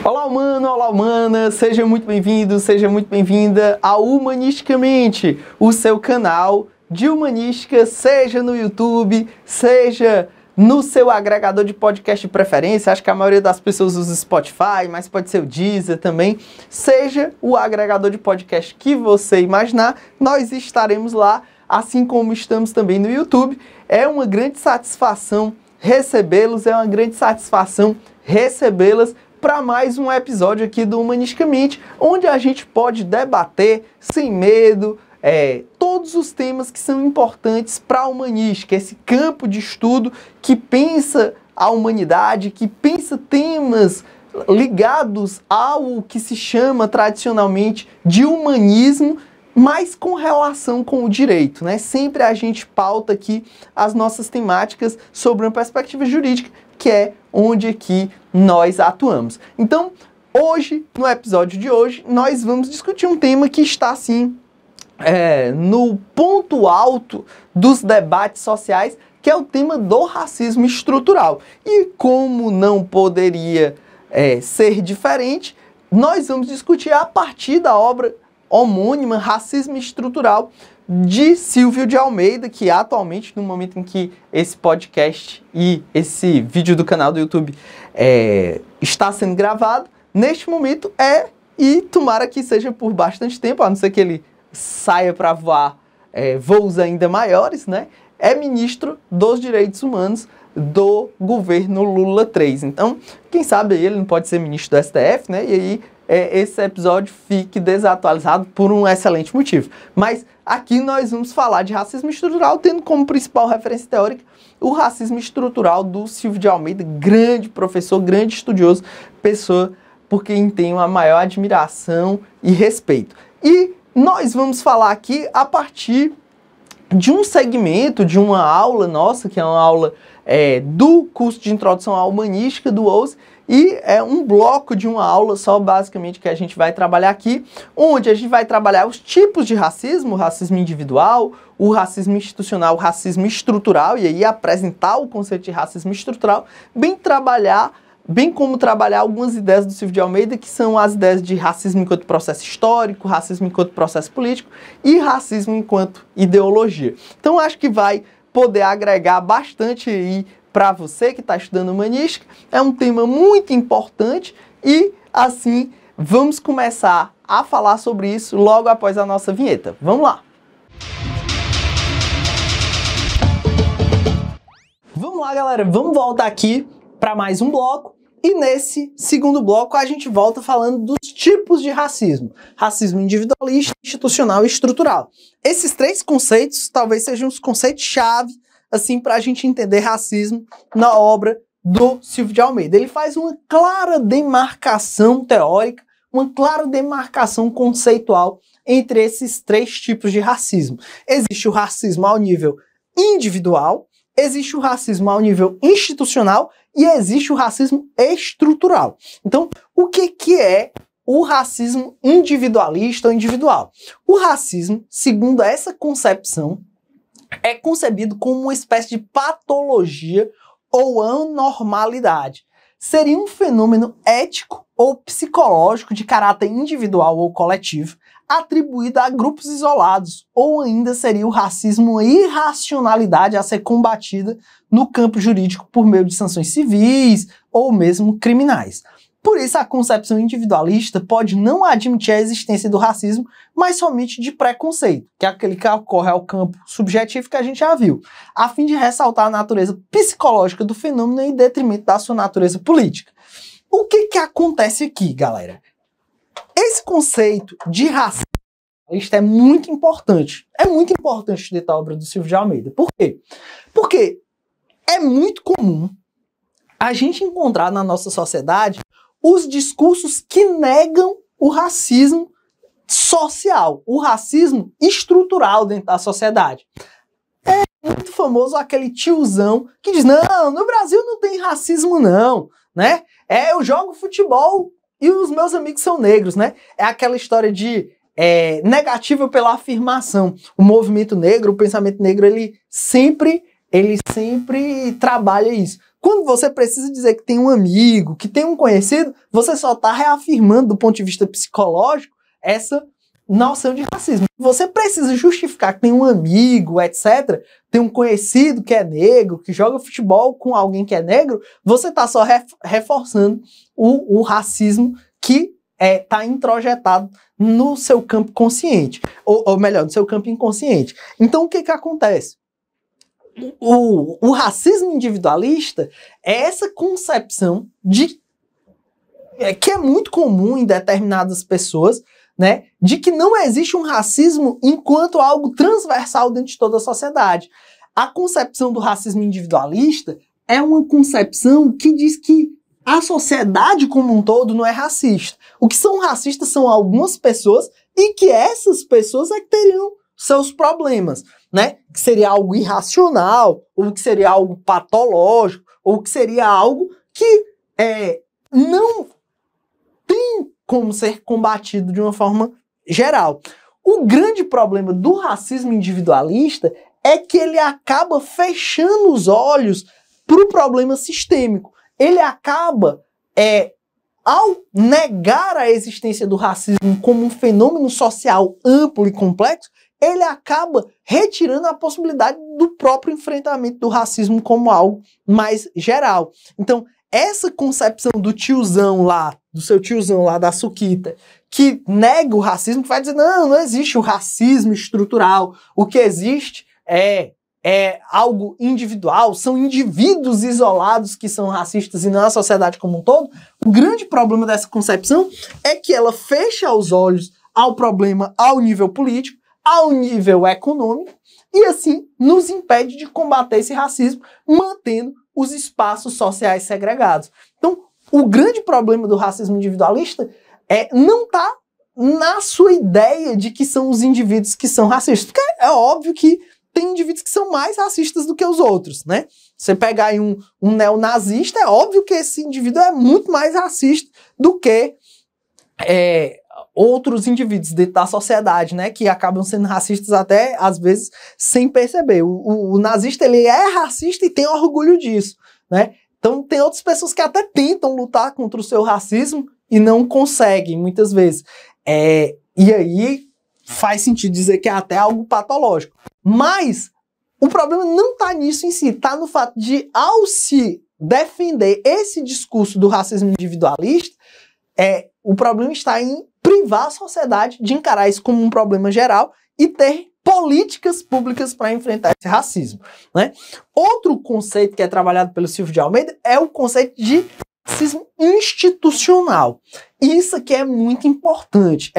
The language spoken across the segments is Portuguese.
Olá, humano, olá, humana, seja muito bem-vindo, seja muito bem-vinda ao Humanisticamente, o seu canal de humanística, seja no YouTube, seja no seu agregador de podcast de preferência. Acho que a maioria das pessoas usa Spotify, mas pode ser o Deezer também. Seja o agregador de podcast que você imaginar, nós estaremos lá, assim como estamos também no YouTube. É uma grande satisfação recebê-los, é uma grande satisfação recebê-las para mais um episódio aqui do Humanisticamente, onde a gente pode debater sem medo todos os temas que são importantes para a humanística, esse campo de estudo que pensa a humanidade, que pensa temas ligados ao que se chama tradicionalmente de humanismo, mas com relação com o direito, né? Sempre a gente pauta aqui as nossas temáticas sobre uma perspectiva jurídica, que é onde aqui nós atuamos. Então, hoje, no episódio de hoje, nós vamos discutir um tema que está, assim, no ponto alto dos debates sociais, que é o tema do racismo estrutural. E como não poderia ser diferente, nós vamos discutir a partir da obra homônima Racismo Estrutural, de Silvio de Almeida, que atualmente, no momento em que esse podcast e esse vídeo do canal do YouTube está sendo gravado, neste momento e tomara que seja por bastante tempo, a não ser que ele saia para voar voos ainda maiores, né? É ministro dos Direitos Humanos do governo Lula III. Então, quem sabe ele não pode ser ministro do STF, né? E aí esse episódio fique desatualizado por um excelente motivo. Mas aqui nós vamos falar de racismo estrutural, tendo como principal referência teórica o racismo estrutural do Silvio de Almeida, grande professor, grande estudioso, pessoa por quem tenho a maior admiração e respeito. E nós vamos falar aqui a partir de um segmento, de uma aula nossa, que é uma aula do curso de Introdução à Humanística do OUS, e é um bloco de uma aula só, basicamente, que a gente vai trabalhar aqui, onde a gente vai trabalhar os tipos de racismo, o racismo individual, o racismo institucional, o racismo estrutural, e aí apresentar o conceito de racismo estrutural, bem como trabalhar algumas ideias do Silvio de Almeida, que são as ideias de racismo enquanto processo histórico, racismo enquanto processo político e racismo enquanto ideologia. Então, acho que vai poder agregar bastante aí para você que está estudando humanística. É um tema muito importante e, assim, vamos começar a falar sobre isso logo após a nossa vinheta. Vamos lá! Vamos lá, galera, vamos voltar aqui para mais um bloco. E nesse segundo bloco a gente volta falando dos tipos de racismo. Racismo individualista, institucional e estrutural. Esses três conceitos talvez sejam os conceitos-chave assim, para a gente entender racismo na obra do Silvio de Almeida. Ele faz uma clara demarcação teórica, uma clara demarcação conceitual entre esses três tipos de racismo. Existe o racismo ao nível individual, existe o racismo ao nível institucional e existe o racismo estrutural. Então, o que é o racismo individualista ou individual? O racismo, segundo essa concepção, é concebido como uma espécie de patologia ou anormalidade. Seria um fenômeno ético ou psicológico de caráter individual ou coletivo, atribuído a grupos isolados, ou ainda seria o racismo uma irracionalidade a ser combatida no campo jurídico por meio de sanções civis ou mesmo criminais. Por isso, a concepção individualista pode não admitir a existência do racismo, mas somente de preconceito, que é aquele que ocorre ao campo subjetivo que a gente já viu, a fim de ressaltar a natureza psicológica do fenômeno em detrimento da sua natureza política. O que acontece aqui, galera? Esse conceito de racismo é muito importante. É muito importante estudar a obra do Silvio de Almeida. Por quê? Porque é muito comum a gente encontrar na nossa sociedade os discursos que negam o racismo social, o racismo estrutural dentro da sociedade. É muito famoso aquele tiozão que diz, não, no Brasil não tem racismo não, né? Eu jogo futebol e os meus amigos são negros, né? É aquela história de negativa pela afirmação. O movimento negro, o pensamento negro, ele sempre trabalha isso. Quando você precisa dizer que tem um amigo, que tem um conhecido, você só está reafirmando do ponto de vista psicológico essa noção de racismo. Você precisa justificar que tem um amigo, etc., tem um conhecido que é negro, que joga futebol com alguém que é negro, você está só reforçando o racismo que está introjetado no seu campo consciente, ou melhor, no seu campo inconsciente. Então o que acontece? O racismo individualista é essa concepção que é muito comum em determinadas pessoas, né, de que não existe um racismo enquanto algo transversal dentro de toda a sociedade. A concepção do racismo individualista é uma concepção que diz que a sociedade como um todo não é racista. O que são racistas são algumas pessoas e que essas pessoas é que teriam seus problemas, né? Que seria algo irracional, ou que seria algo patológico, ou que seria algo que não tem como ser combatido de uma forma geral. O grande problema do racismo individualista é que ele acaba fechando os olhos para o problema sistêmico. Ele acaba, ao negar a existência do racismo como um fenômeno social amplo e complexo, ele acaba retirando a possibilidade do próprio enfrentamento do racismo como algo mais geral. Então, essa concepção do tiozão lá, do seu tiozão lá da Suquita, que nega o racismo, que vai dizer, não existe o racismo estrutural, o que existe é algo individual, são indivíduos isolados que são racistas e não a sociedade como um todo. O grande problema dessa concepção é que ela fecha os olhos ao problema ao nível político, ao nível econômico, e assim nos impede de combater esse racismo, mantendo os espaços sociais segregados. Então, o grande problema do racismo individualista não está na sua ideia de que são os indivíduos que são racistas, porque é óbvio que tem indivíduos que são mais racistas do que os outros, né? Você pegar aí um neonazista, é óbvio que esse indivíduo é muito mais racista do que outros indivíduos dentro da sociedade, né? Que acabam sendo racistas até, às vezes, sem perceber. O nazista, ele é racista e tem orgulho disso, né? Então, tem outras pessoas que até tentam lutar contra o seu racismo e não conseguem, muitas vezes. E aí, faz sentido dizer que é até algo patológico. Mas o problema não está nisso em si, está no fato de, ao se defender esse discurso do racismo individualista, o problema está em privar a sociedade de encarar isso como um problema geral e ter políticas públicas para enfrentar esse racismo, né? Outro conceito que é trabalhado pelo Silvio de Almeida é o conceito de racismo institucional. Isso aqui é muito importante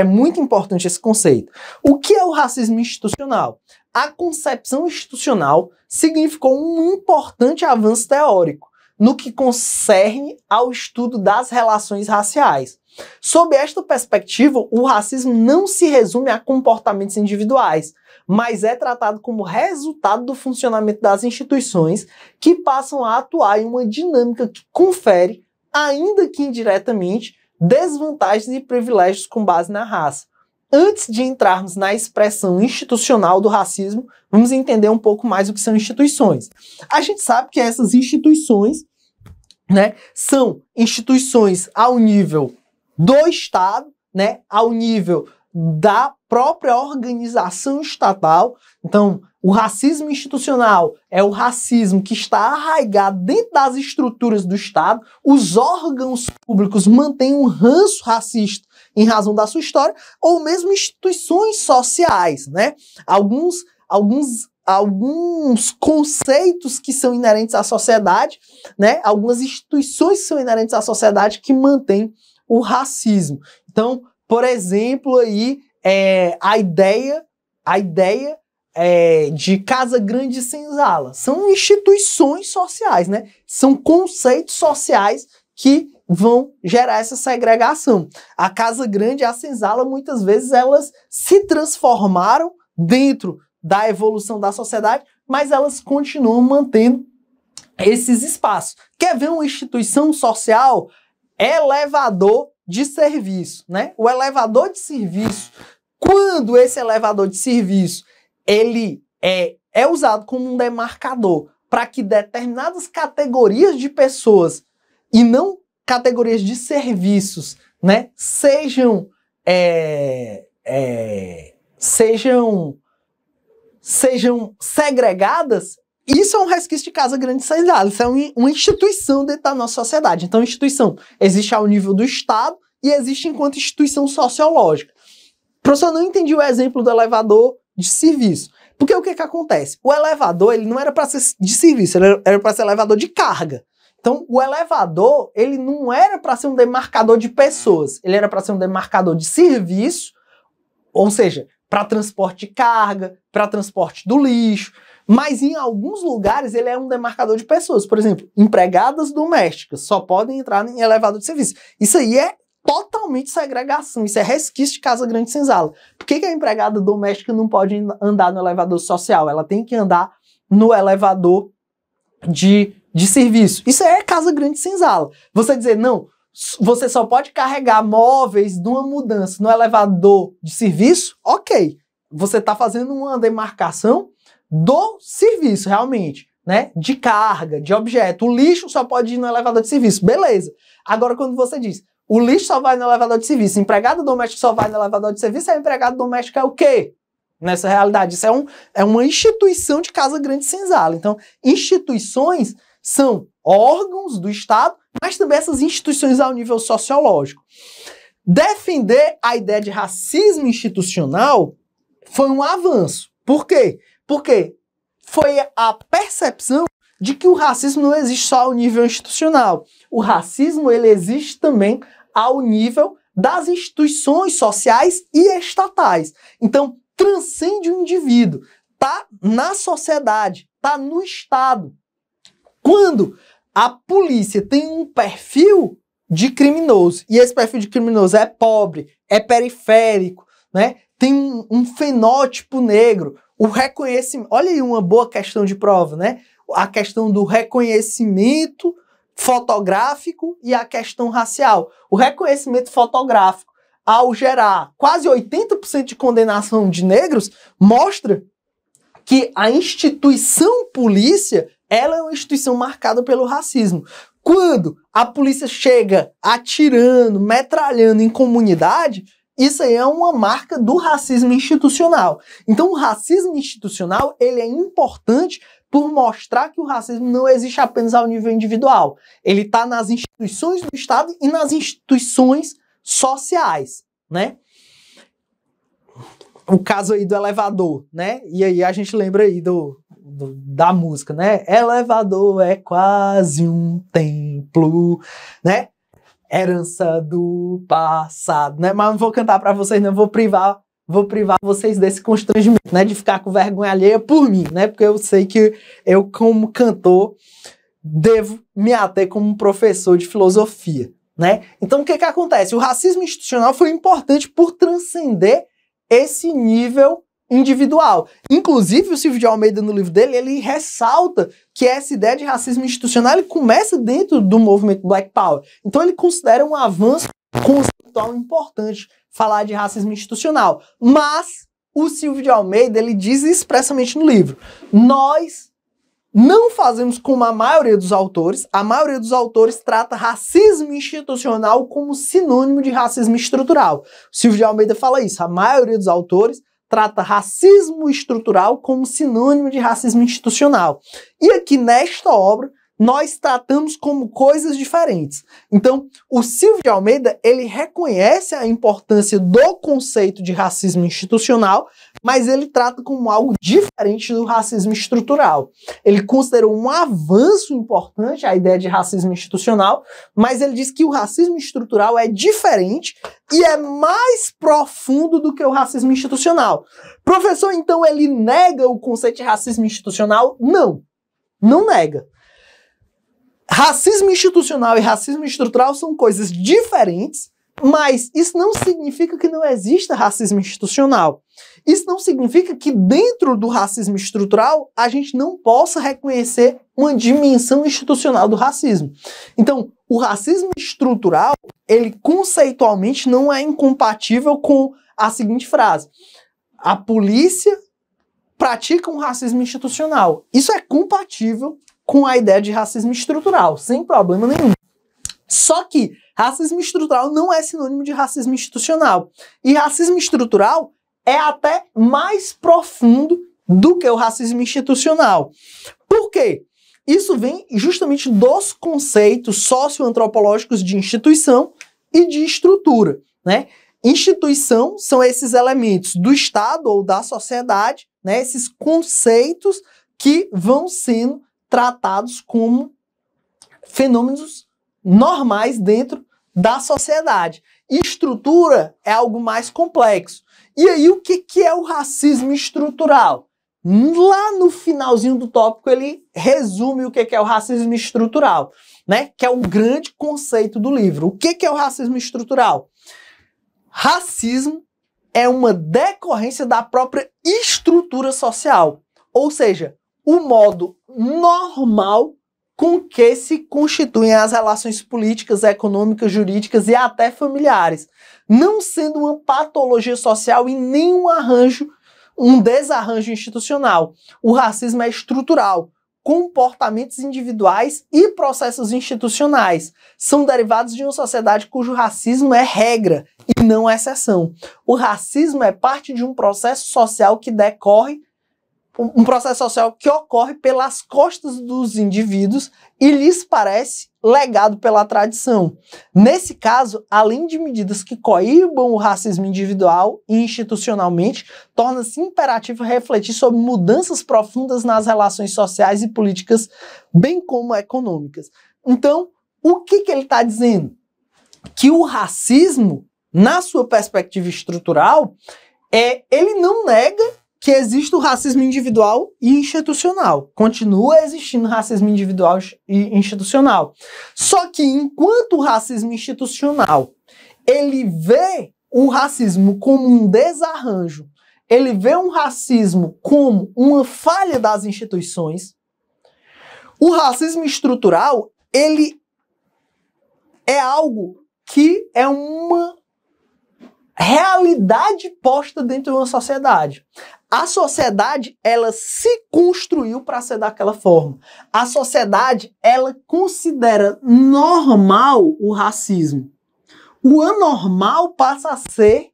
esse conceito. O que é o racismo institucional? A concepção institucional significou um importante avanço teórico no que concerne ao estudo das relações raciais. Sob esta perspectiva, o racismo não se resume a comportamentos individuais, mas é tratado como resultado do funcionamento das instituições que passam a atuar em uma dinâmica que confere, ainda que indiretamente, desvantagens e privilégios com base na raça. Antes de entrarmos na expressão institucional do racismo, vamos entender um pouco mais o que são instituições. A gente sabe que essas instituições, né, são instituições ao nível do Estado, né, ao nível da própria organização estatal. Então, o racismo institucional é o racismo que está arraigado dentro das estruturas do Estado. Os órgãos públicos mantêm um ranço racista em razão da sua história, ou mesmo instituições sociais, né? Alguns conceitos que são inerentes à sociedade, né? Algumas instituições que são inerentes à sociedade que mantêm o racismo. Então, por exemplo, aí a ideia de Casa Grande e Senzala são instituições sociais, né? São conceitos sociais que vão gerar essa segregação. A Casa Grande e a Senzala, muitas vezes, elas se transformaram dentro da evolução da sociedade, mas elas continuam mantendo esses espaços. Quer ver uma instituição social? Elevador de serviço, né? O elevador de serviço, quando esse elevador de serviço ele é usado como um demarcador para que determinadas categorias de pessoas e não categorias de serviços, né, sejam segregadas, isso é um resquício de Casa Grande Senzala, isso é uma instituição dentro da nossa sociedade. Então, a instituição existe ao nível do Estado e existe enquanto instituição sociológica. Professor, eu não entendi o exemplo do elevador de serviço. Porque o que acontece? O elevador, ele não era para ser de serviço, ele era para ser elevador de carga. Então, o elevador, ele não era para ser um demarcador de pessoas, ele era para ser um demarcador de serviço, ou seja, para transporte de carga, para transporte do lixo, mas em alguns lugares ele é um demarcador de pessoas. Por exemplo, empregadas domésticas só podem entrar em elevador de serviço. Isso aí é totalmente segregação, isso é resquício de Casa Grande Senzala. Por que a empregada doméstica não pode andar no elevador social? Ela tem que andar no elevador de serviço. Isso é Casa Grande Senzala. Você dizer, não, você só pode carregar móveis de uma mudança no elevador de serviço, ok. Você está fazendo uma demarcação do serviço, realmente, né? De carga, de objeto. O lixo só pode ir no elevador de serviço, beleza. Agora, quando você diz, o lixo só vai no elevador de serviço, empregado doméstico só vai no elevador de serviço, a empregado doméstico é o quê? Nessa realidade, isso é uma instituição de Casa Grande Senzala. Então, instituições são órgãos do Estado, mas também essas instituições ao nível sociológico. Defender a ideia de racismo institucional foi um avanço. Por quê? Porque foi a percepção de que o racismo não existe só ao nível institucional. O racismo, ele existe também ao nível das instituições sociais e estatais. Então, transcende o indivíduo, está na sociedade, está no Estado. Quando a polícia tem um perfil de criminoso, e esse perfil de criminoso é pobre, é periférico, né? Tem um fenótipo negro, o reconhecimento, olha aí uma boa questão de prova, né? A questão do reconhecimento fotográfico e a questão racial. O reconhecimento fotográfico, ao gerar quase 80% de condenação de negros, mostra que a instituição polícia, ela é uma instituição marcada pelo racismo. Quando a polícia chega atirando, metralhando em comunidade, isso aí é uma marca do racismo institucional. Então, o racismo institucional, ele é importante por mostrar que o racismo não existe apenas ao nível individual. Ele está nas instituições do Estado e nas instituições sociais, né? O caso aí do elevador, né? E aí a gente lembra aí da música, né? Elevador é quase um templo, né? Herança do passado, né? Mas não vou cantar para vocês, não, vou privar vocês desse constrangimento, né? De ficar com vergonha alheia por mim, né? Porque eu sei que eu, como cantor, devo me ater como um professor de filosofia, né? Então, o que acontece? O racismo institucional foi importante por transcender esse nível individual. Inclusive, o Silvio de Almeida, no livro dele, ele ressalta que essa ideia de racismo institucional ele começa dentro do movimento Black Power. Então, ele considera um avanço conceitual importante falar de racismo institucional. Mas, o Silvio de Almeida, ele diz expressamente no livro, nós não fazemos como a maioria dos autores trata racismo institucional como sinônimo de racismo estrutural. O Silvio de Almeida fala isso, a maioria dos autores trata racismo estrutural como sinônimo de racismo institucional. E aqui nesta obra, nós tratamos como coisas diferentes. Então, o Silvio de Almeida, ele reconhece a importância do conceito de racismo institucional, mas ele trata como algo diferente do racismo estrutural. Ele considerou um avanço importante a ideia de racismo institucional, mas ele diz que o racismo estrutural é diferente e é mais profundo do que o racismo institucional. Professor, então ele nega o conceito de racismo institucional? Não, não nega. Racismo institucional e racismo estrutural são coisas diferentes, mas isso não significa que não exista racismo institucional. Isso não significa que dentro do racismo estrutural a gente não possa reconhecer uma dimensão institucional do racismo. Então, o racismo estrutural, ele conceitualmente não é incompatível com a seguinte frase: a polícia praticam racismo institucional. Isso é compatível com a ideia de racismo estrutural, sem problema nenhum. Só que racismo estrutural não é sinônimo de racismo institucional. E racismo estrutural é até mais profundo do que o racismo institucional. Por quê? Isso vem justamente dos conceitos socioantropológicos de instituição e de estrutura, né? Instituição são esses elementos do Estado ou da sociedade, né? Esses conceitos que vão sendo tratados como fenômenos normais dentro da sociedade. E estrutura é algo mais complexo. E aí, o que é o racismo estrutural? Lá no finalzinho do tópico, ele resume o que é o racismo estrutural, né? Que é o grande conceito do livro. O que é o racismo estrutural? Racismo é uma decorrência da própria estrutura social, ou seja, o modo normal com que se constituem as relações políticas, econômicas, jurídicas e até familiares, não sendo uma patologia social e nem um desarranjo institucional. O racismo é estrutural. Comportamentos individuais e processos institucionais são derivados de uma sociedade cujo racismo é regra e não exceção. O racismo é parte de um processo social que decorre, um processo social que ocorre pelas costas dos indivíduos e lhes parece legado pela tradição. Nesse caso, além de medidas que coíbam o racismo individual e institucionalmente, torna-se imperativo refletir sobre mudanças profundas nas relações sociais e políticas, bem como econômicas. Então, o que ele está dizendo? Que o racismo, na sua perspectiva estrutural, ele não nega que existe o racismo individual e institucional. Continua existindo racismo individual e institucional. Só que enquanto o racismo institucional, ele vê o racismo como um desarranjo, ele vê um racismo como uma falha das instituições, o racismo estrutural, ele é algo que é uma realidade posta dentro de uma sociedade. A sociedade, ela se construiu para ser daquela forma. A sociedade, ela considera normal o racismo. O anormal passa a ser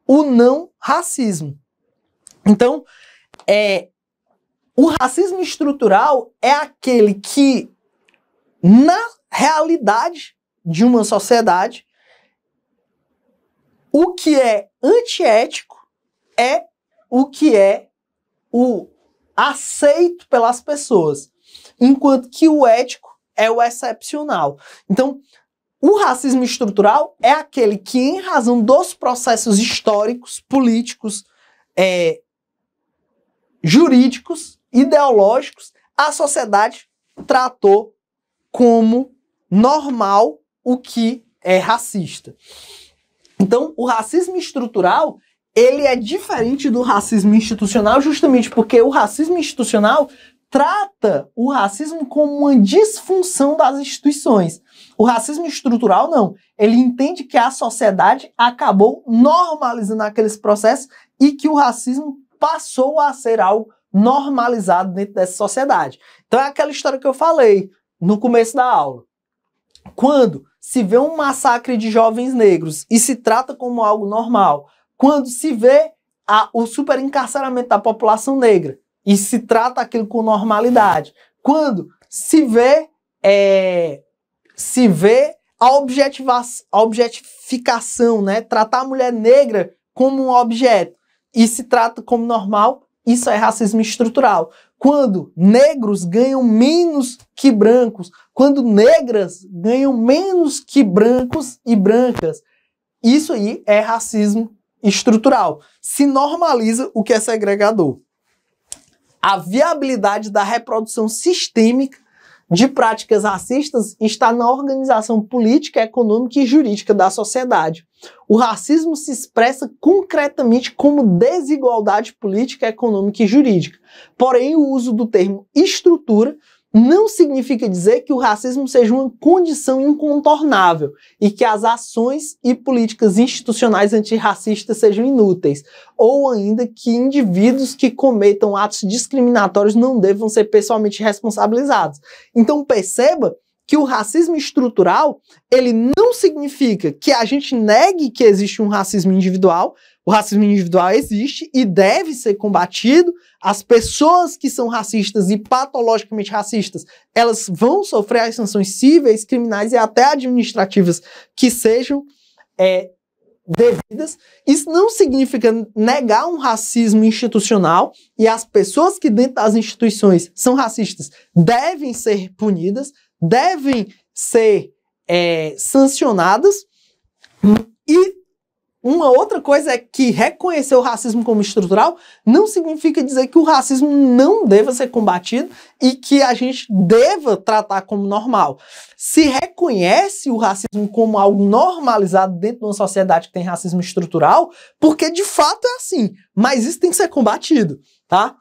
o não racismo. Então, o racismo estrutural é aquele que, na realidade de uma sociedade, o que é antiético é o que é o aceito pelas pessoas, enquanto que o ético é o excepcional. Então, o racismo estrutural é aquele que, em razão dos processos históricos, políticos, jurídicos, ideológicos, a sociedade tratou como normal o que é racista. Então, o racismo estrutural, ele é diferente do racismo institucional justamente porque o racismo institucional trata o racismo como uma disfunção das instituições. O racismo estrutural, não. Ele entende que a sociedade acabou normalizando aqueles processos e que o racismo passou a ser algo normalizado dentro dessa sociedade. Então é aquela história que eu falei no começo da aula. Quando se vê um massacre de jovens negros e se trata como algo normal, quando se vê o superencarceramento da população negra e se trata aquilo com normalidade, quando se vê a objetificação, né? Tratar a mulher negra como um objeto e se trata como normal, isso é racismo estrutural. Quando negros ganham menos que brancos, quando negras ganham menos que brancos e brancas, isso aí é racismo estrutural. Se normaliza o que é segregador. A viabilidade da reprodução sistêmica de práticas racistas está na organização política, econômica e jurídica da sociedade. O racismo se expressa concretamente como desigualdade política, econômica e jurídica. Porém, o uso do termo estrutura não significa dizer que o racismo seja uma condição incontornável e que as ações e políticas institucionais antirracistas sejam inúteis, ou ainda que indivíduos que cometam atos discriminatórios não devam ser pessoalmente responsabilizados. Então perceba que o racismo estrutural, ele não significa que a gente negue que existe um racismo individual. O racismo individual existe e deve ser combatido. As pessoas que são racistas e patologicamente racistas, elas vão sofrer as sanções cíveis, criminais e até administrativas que sejam devidas. Isso não significa negar um racismo institucional, e as pessoas que dentro das instituições são racistas devem ser punidas, devem ser sancionadas. E uma outra coisa é que reconhecer o racismo como estrutural não significa dizer que o racismo não deva ser combatido e que a gente deva tratar como normal. Se reconhece o racismo como algo normalizado dentro de uma sociedade que tem racismo estrutural, porque de fato é assim, mas isso tem que ser combatido, tá?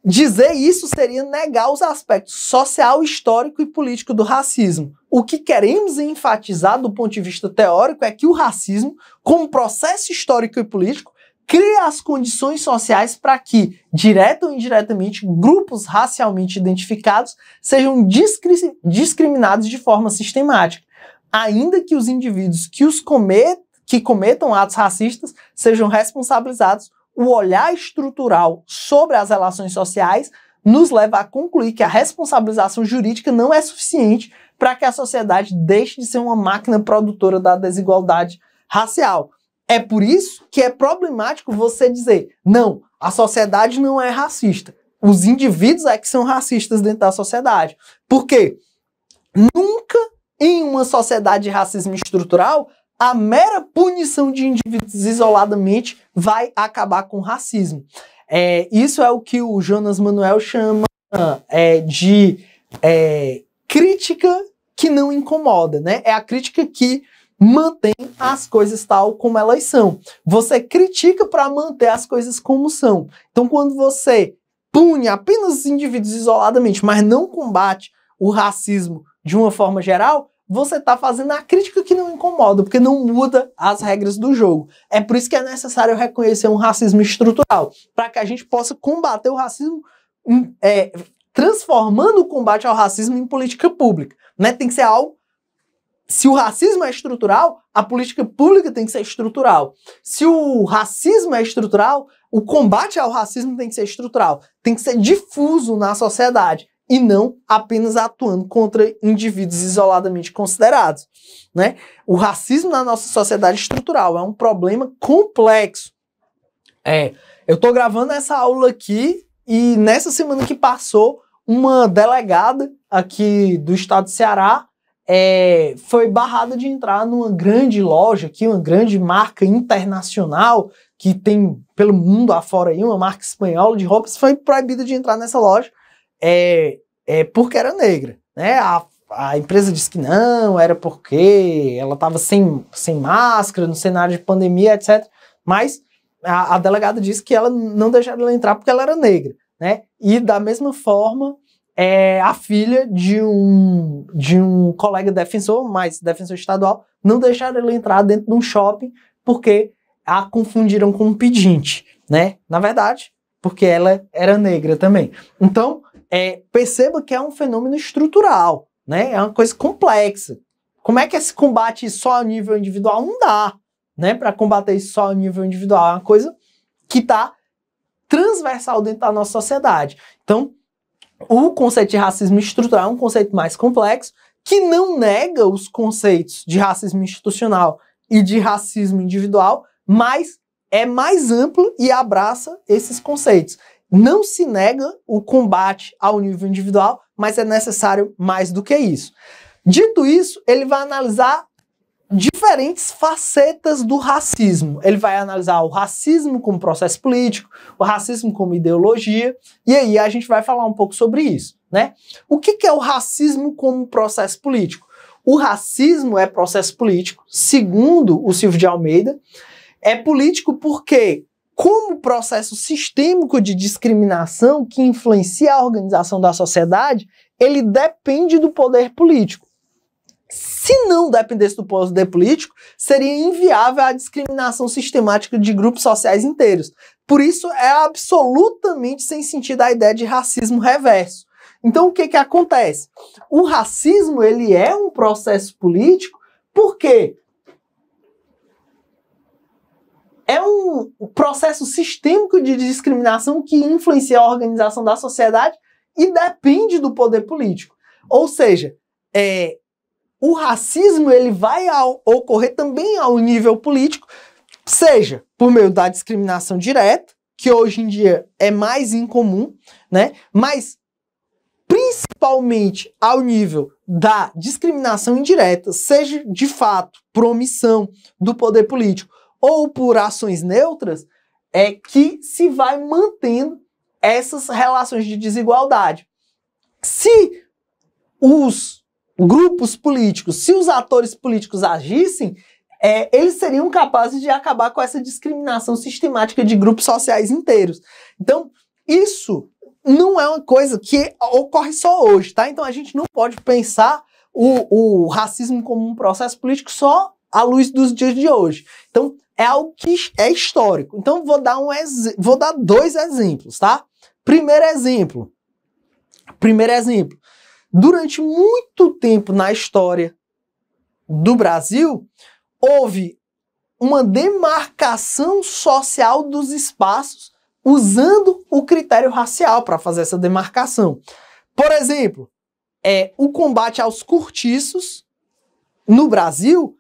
Dizer isso seria negar os aspectos social, histórico e político do racismo. O que queremos enfatizar do ponto de vista teórico é que o racismo, como processo histórico e político, cria as condições sociais para que, direta ou indiretamente, grupos racialmente identificados sejam discriminados de forma sistemática, ainda que os indivíduos que cometam atos racistas sejam responsabilizados. O olhar estrutural sobre as relações sociais nos leva a concluir que a responsabilização jurídica não é suficiente para que a sociedade deixe de ser uma máquina produtora da desigualdade racial. É por isso que é problemático você dizer, não, a sociedade não é racista. Os indivíduos é que são racistas dentro da sociedade. Por quê? Nunca em uma sociedade de racismo estrutural a mera punição de indivíduos isoladamente vai acabar com o racismo. Isso é o que o Jonas Manuel chama de crítica que não incomoda, né? É a crítica que mantém as coisas tal como elas são. Você critica para manter as coisas como são. Então, quando você pune apenas os indivíduos isoladamente, mas não combate o racismo de uma forma geral, você está fazendo a crítica que não incomoda, porque não muda as regras do jogo. É por isso que é necessário reconhecer um racismo estrutural, para que a gente possa combater o racismo, transformando o combate ao racismo em política pública. Né? Tem que ser algo... Se o racismo é estrutural, a política pública tem que ser estrutural. Se o racismo é estrutural, o combate ao racismo tem que ser estrutural. Tem que ser difuso na sociedade. E não apenas atuando contra indivíduos isoladamente considerados, né? O racismo na nossa sociedade estrutural é um problema complexo. Eu estou gravando essa aula aqui e nessa semana que passou, uma delegada aqui do estado de Ceará foi barrada de entrar numa grande loja aqui, uma grande marca internacional que tem pelo mundo afora aí, uma marca espanhola de roupas, foi proibida de entrar nessa loja. Porque era negra, né? A empresa disse que não, era porque ela estava sem máscara, no cenário de pandemia, etc. Mas a delegada disse que ela não deixaria ela entrar porque ela era negra, né? E da mesma forma, a filha de um colega defensor, mas defensor estadual, não deixaram ela entrar dentro de um shopping porque a confundiram com um pedinte, né? Na verdade, porque ela era negra também. Então, perceba que é um fenômeno estrutural, né? É uma coisa complexa. Como é que se combate só a nível individual? Não dá, né? Para combater isso só a nível individual. É uma coisa que está transversal dentro da nossa sociedade. Então, o conceito de racismo estrutural é um conceito mais complexo que não nega os conceitos de racismo institucional e de racismo individual, mas é mais amplo e abraça esses conceitos. Não se nega o combate ao nível individual, mas é necessário mais do que isso. Dito isso, ele vai analisar diferentes facetas do racismo. Ele vai analisar o racismo como processo político, o racismo como ideologia, e aí a gente vai falar um pouco sobre isso, né? O que é o racismo como processo político? O racismo é processo político, segundo o Silvio de Almeida, é político porque, como processo sistêmico de discriminação que influencia a organização da sociedade, ele depende do poder político. Se não dependesse do poder político, seria inviável a discriminação sistemática de grupos sociais inteiros. Por isso, é absolutamente sem sentido a ideia de racismo reverso. Então, o que que acontece? O racismo, ele é um processo político porque é um processo sistêmico de discriminação que influencia a organização da sociedade e depende do poder político. Ou seja, o racismo ele vai ocorrer também ao nível político, seja por meio da discriminação direta, que hoje em dia é mais incomum, né? Mas principalmente ao nível da discriminação indireta, seja de fato por omissão do poder político ou por ações neutras, é que se vai mantendo essas relações de desigualdade. Se os grupos políticos, se os atores políticos agissem, eles seriam capazes de acabar com essa discriminação sistemática de grupos sociais inteiros. Então, isso não é uma coisa que ocorre só hoje, tá? Então a gente não pode pensar o racismo como um processo político só à luz dos dias de hoje. Então, é algo que é histórico. Então, vou dar dois exemplos, tá? Primeiro exemplo. Durante muito tempo na história do Brasil, houve uma demarcação social dos espaços usando o critério racial para fazer essa demarcação. Por exemplo, o combate aos cortiços no Brasil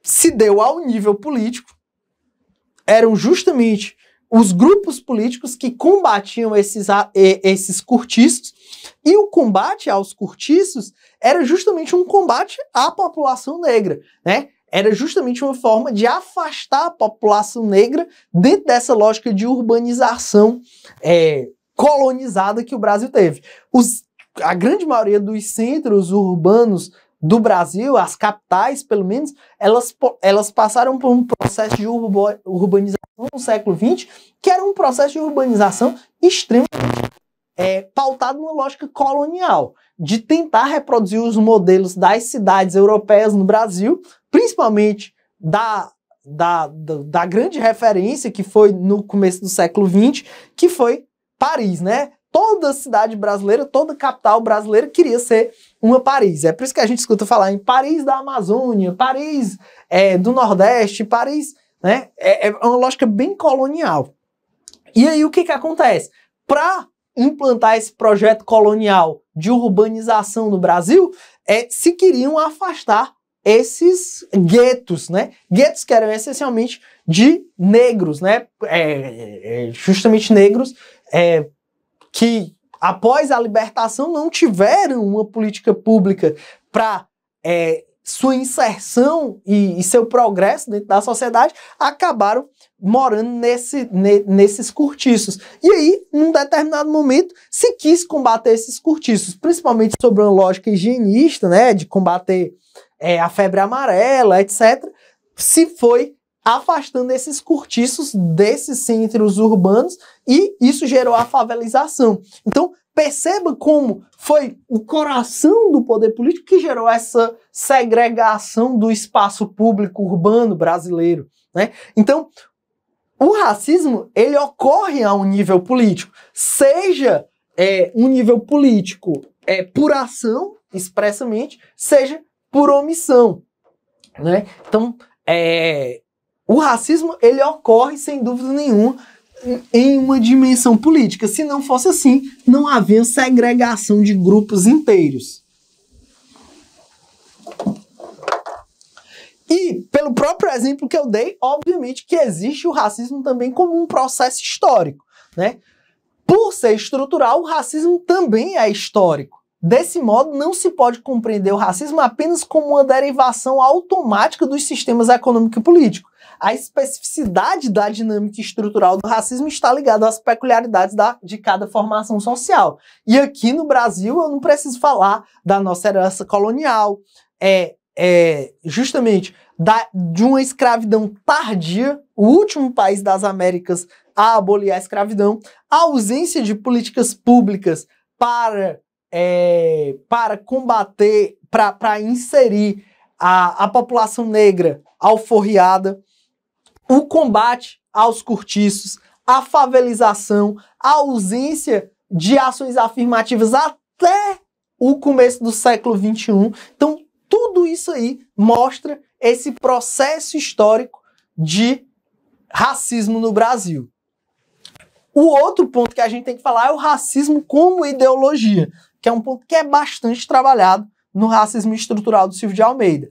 se deu ao nível político. Eram justamente os grupos políticos que combatiam esses cortiços, e o combate aos cortiços era justamente um combate à população negra, né? Era justamente uma forma de afastar a população negra dentro dessa lógica de urbanização colonizada que o Brasil teve. A grande maioria dos centros urbanos do Brasil, as capitais pelo menos, elas passaram por um processo de urbanização no século XX, que era um processo de urbanização extremamente pautado numa lógica colonial, de tentar reproduzir os modelos das cidades europeias no Brasil, principalmente da grande referência que foi no começo do século XX, que foi Paris, né? Toda cidade brasileira, toda capital brasileira queria ser uma Paris. É por isso que a gente escuta falar em Paris da Amazônia, Paris do Nordeste, Paris, né? É uma lógica bem colonial. E aí o que que acontece? Para implantar esse projeto colonial de urbanização no Brasil, se queriam afastar esses guetos, né? Guetos que eram essencialmente de negros, né? Justamente negros que após a libertação não tiveram uma política pública para sua inserção e seu progresso dentro da sociedade, acabaram morando nesses cortiços. E aí, num determinado momento, se quis combater esses cortiços, principalmente sobre uma lógica higienista, né, de combater a febre amarela, etc., se foi afastando esses cortiços desses centros urbanos, e isso gerou a favelização. Então, perceba como foi o coração do poder político que gerou essa segregação do espaço público urbano brasileiro, né? Então, o racismo, ele ocorre a um nível político, seja um nível político por ação, expressamente, seja por omissão, né? Então, o racismo, ele ocorre, sem dúvida nenhuma, em uma dimensão política. Se não fosse assim, não havia segregação de grupos inteiros. E, pelo próprio exemplo que eu dei, obviamente que existe o racismo também como um processo histórico, né? Por ser estrutural, o racismo também é histórico. Desse modo, não se pode compreender o racismo apenas como uma derivação automática dos sistemas econômico e político. A especificidade da dinâmica estrutural do racismo está ligada às peculiaridades de cada formação social. E aqui no Brasil, eu não preciso falar da nossa herança colonial, justamente de uma escravidão tardia, o último país das Américas a abolir a escravidão, a ausência de políticas públicas para para combater, para inserir a população negra alforriada, o combate aos cortiços, a favelização, a ausência de ações afirmativas até o começo do século XXI. Então, tudo isso aí mostra esse processo histórico de racismo no Brasil. O outro ponto que a gente tem que falar é o racismo como ideologia, que é um ponto que é bastante trabalhado no racismo estrutural do Silvio de Almeida.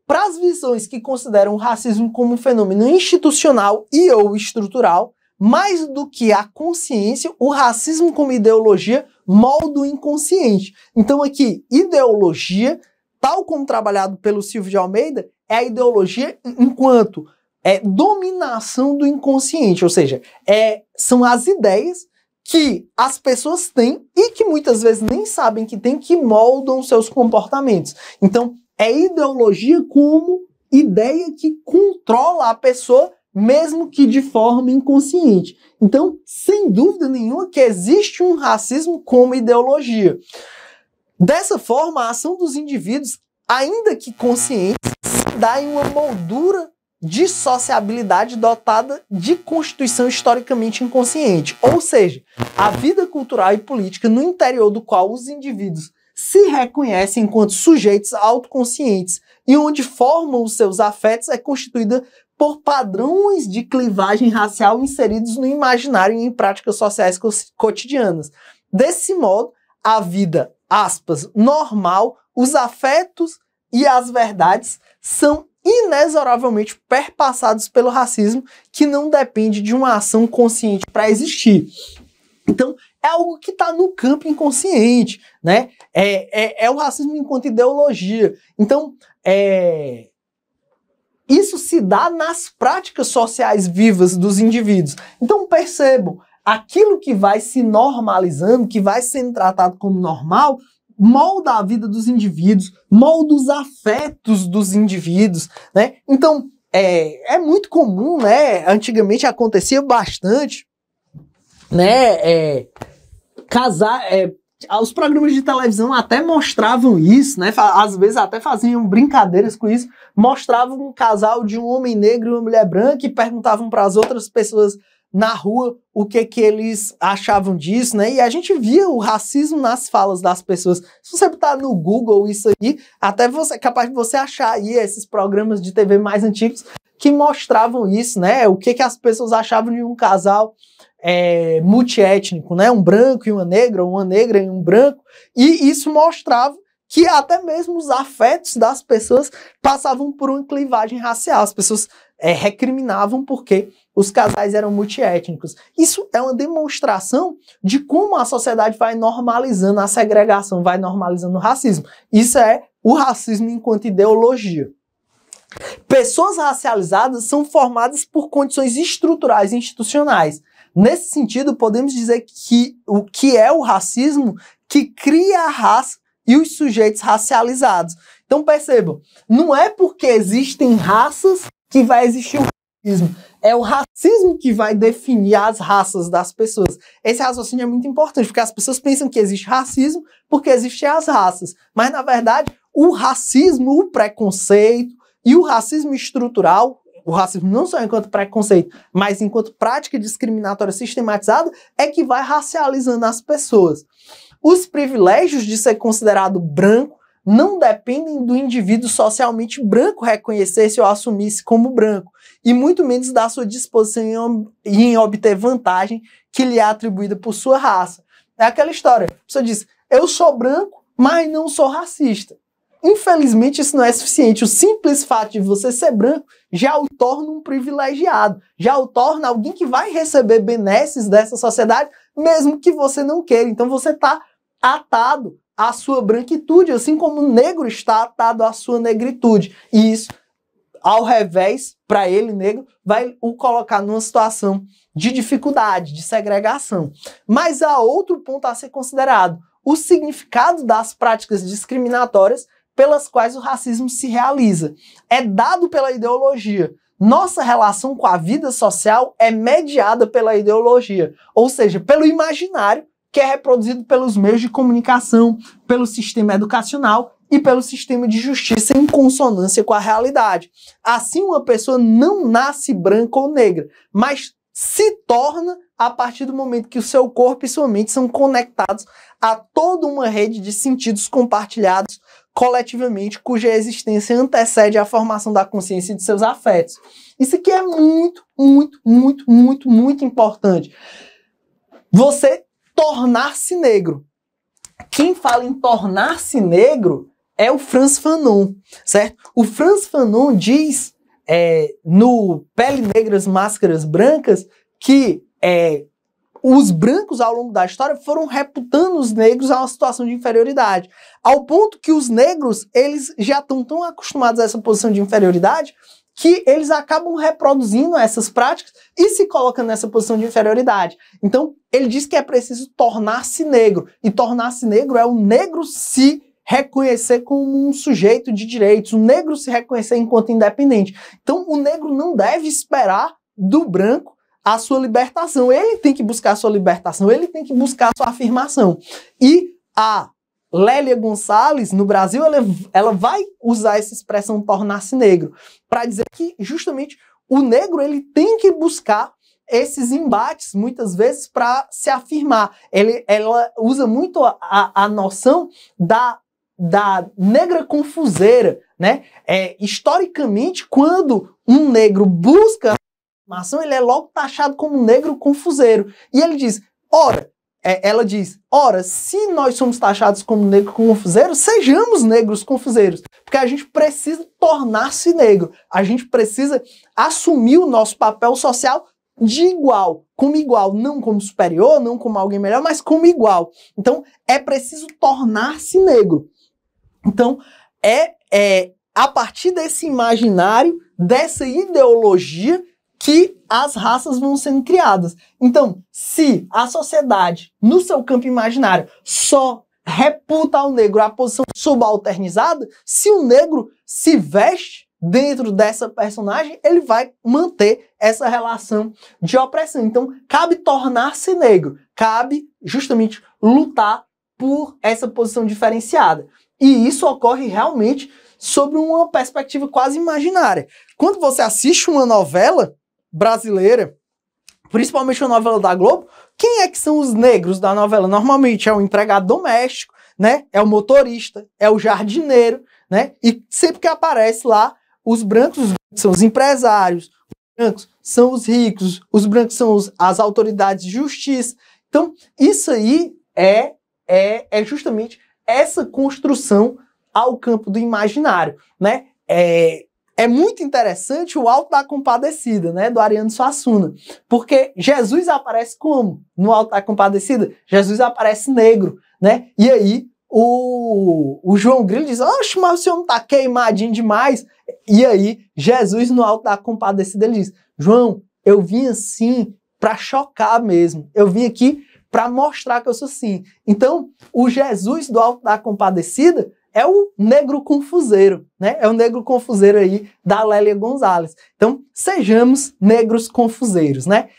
Para as visões que consideram o racismo como um fenômeno institucional e ou estrutural, mais do que a consciência, o racismo como ideologia molda o inconsciente. Então aqui, ideologia, tal como trabalhado pelo Silvio de Almeida, é a ideologia enquanto dominação do inconsciente, ou seja, são as ideias que as pessoas têm e que muitas vezes nem sabem que têm, que moldam seus comportamentos. Então, é ideologia como ideia que controla a pessoa, mesmo que de forma inconsciente. Então, sem dúvida nenhuma que existe um racismo como ideologia. Dessa forma, a ação dos indivíduos, ainda que consciente, se dá em uma moldura de sociabilidade dotada de constituição historicamente inconsciente. Ou seja, a vida cultural e política no interior do qual os indivíduos se reconhecem enquanto sujeitos autoconscientes e onde formam os seus afetos é constituída por padrões de clivagem racial inseridos no imaginário e em práticas sociais cotidianas. Desse modo, a vida, aspas, normal, os afetos e as verdades são inexoravelmente perpassados pelo racismo, que não depende de uma ação consciente para existir. Então, é algo que está no campo inconsciente, né? É o racismo enquanto ideologia. Então, isso se dá nas práticas sociais vivas dos indivíduos. Então, percebam, aquilo que vai se normalizando, que vai sendo tratado como normal, molda a vida dos indivíduos, molda os afetos dos indivíduos, né? Então, é muito comum, né? Antigamente acontecia bastante, né? Os programas de televisão até mostravam isso, né? Às vezes até faziam brincadeiras com isso, mostravam um casal de um homem negro e uma mulher branca e perguntavam para as outras pessoas na rua o que eles achavam disso, né? E a gente via o racismo nas falas das pessoas. Se você botar no Google isso aí, até é capaz de você achar aí esses programas de TV mais antigos que mostravam isso, né? O que as pessoas achavam de um casal multiétnico, né? Um branco e uma negra, ou uma negra e um branco. E isso mostrava que até mesmo os afetos das pessoas passavam por uma clivagem racial. As pessoas recriminavam porque os casais eram multiétnicos. Isso é uma demonstração de como a sociedade vai normalizando a segregação, vai normalizando o racismo. Isso é o racismo enquanto ideologia. Pessoas racializadas são formadas por condições estruturais e institucionais. Nesse sentido, podemos dizer que o que é o racismo que cria a raça e os sujeitos racializados. Então percebam, não é porque existem raças que vai existir o racismo. É o racismo que vai definir as raças das pessoas. Esse raciocínio é muito importante, porque as pessoas pensam que existe racismo porque existem as raças. Mas, na verdade, o racismo, o preconceito e o racismo estrutural, o racismo não só enquanto preconceito, mas enquanto prática discriminatória sistematizada, é que vai racializando as pessoas. Os privilégios de ser considerado branco não dependem do indivíduo socialmente branco reconhecer-se ou assumir-se como branco, e muito menos da sua disposição em obter vantagem que lhe é atribuída por sua raça. É aquela história, a pessoa diz, eu sou branco, mas não sou racista. Infelizmente isso não é suficiente. O simples fato de você ser branco já o torna um privilegiado, já o torna alguém que vai receber benesses dessa sociedade, mesmo que você não queira. Então você está atado à sua branquitude, assim como o negro está atado à sua negritude. E isso, ao revés, para ele, negro, vai o colocar numa situação de dificuldade, de segregação. Mas há outro ponto a ser considerado: o significado das práticas discriminatórias pelas quais o racismo se realiza. É dado pela ideologia. Nossa relação com a vida social é mediada pela ideologia, ou seja, pelo imaginário que é reproduzido pelos meios de comunicação, pelo sistema educacional e pelo sistema de justiça em consonância com a realidade. Assim, uma pessoa não nasce branca ou negra, mas se torna a partir do momento que o seu corpo e sua mente são conectados a toda uma rede de sentidos compartilhados coletivamente, cuja existência antecede a formação da consciência e de seus afetos. Isso aqui é muito, muito, muito, muito, muito importante. Você tornar-se negro. Quem fala em tornar-se negro é o Frantz Fanon, certo? O Frantz Fanon diz no Pele Negras, Máscaras Brancas que os brancos ao longo da história foram reputando os negros a uma situação de inferioridade, ao ponto que os negros eles já estão tão acostumados a essa posição de inferioridade que eles acabam reproduzindo essas práticas e se colocam nessa posição de inferioridade. Então, ele diz que é preciso tornar-se negro, e tornar-se negro é o negro se reconhecer como um sujeito de direitos, o negro se reconhecer enquanto independente. Então, o negro não deve esperar do branco a sua libertação. Ele tem que buscar a sua libertação, ele tem que buscar a sua afirmação. E a Lélia Gonçalves, no Brasil, ela vai usar essa expressão tornar-se negro para dizer que justamente o negro ele tem que buscar esses embates, muitas vezes, para se afirmar. Ela usa muito a noção da negra confuseira, né? Historicamente, quando um negro busca a afirmação, ele é logo taxado como negro confuseiro. E ele diz, ela diz, se nós somos taxados como negro confuseiro, sejamos negros confuseiros, porque a gente precisa tornar-se negro, a gente precisa assumir o nosso papel social de igual, não como superior, não como alguém melhor, mas como igual. Então, é preciso tornar-se negro. Então, a partir desse imaginário, dessa ideologia, que as raças vão sendo criadas. Então, se a sociedade, no seu campo imaginário, só reputa ao negro a posição subalternizada, se o negro se veste dentro dessa personagem, ele vai manter essa relação de opressão. Então, cabe tornar-se negro, cabe justamente lutar por essa posição diferenciada. E isso ocorre realmente sobre uma perspectiva quase imaginária. Quando você assiste uma novela brasileira, principalmente uma novela da Globo, quem é que são os negros da novela? Normalmente é o empregado doméstico, né? É o motorista, é o jardineiro, né? E sempre que aparece lá, os brancos são os empresários, os brancos são os ricos, os brancos são as autoridades de justiça. Então, isso aí é justamente essa construção ao campo do imaginário, né? É muito interessante o Alto da Compadecida, né, do Ariano Suassuna, porque Jesus aparece como? No Alto da Compadecida, Jesus aparece negro, né? E aí o João Grilo diz, oxe, mas o senhor não tá queimadinho demais? E aí Jesus no Alto da Compadecida ele diz, João, eu vim assim para chocar mesmo, eu vim aqui para mostrar que eu sou assim. Então, o Jesus do Alto da Compadecida é o negro confuseiro, né? É o negro confuseiro aí da Lélia Gonçalves. Então, sejamos negros confuseiros, né?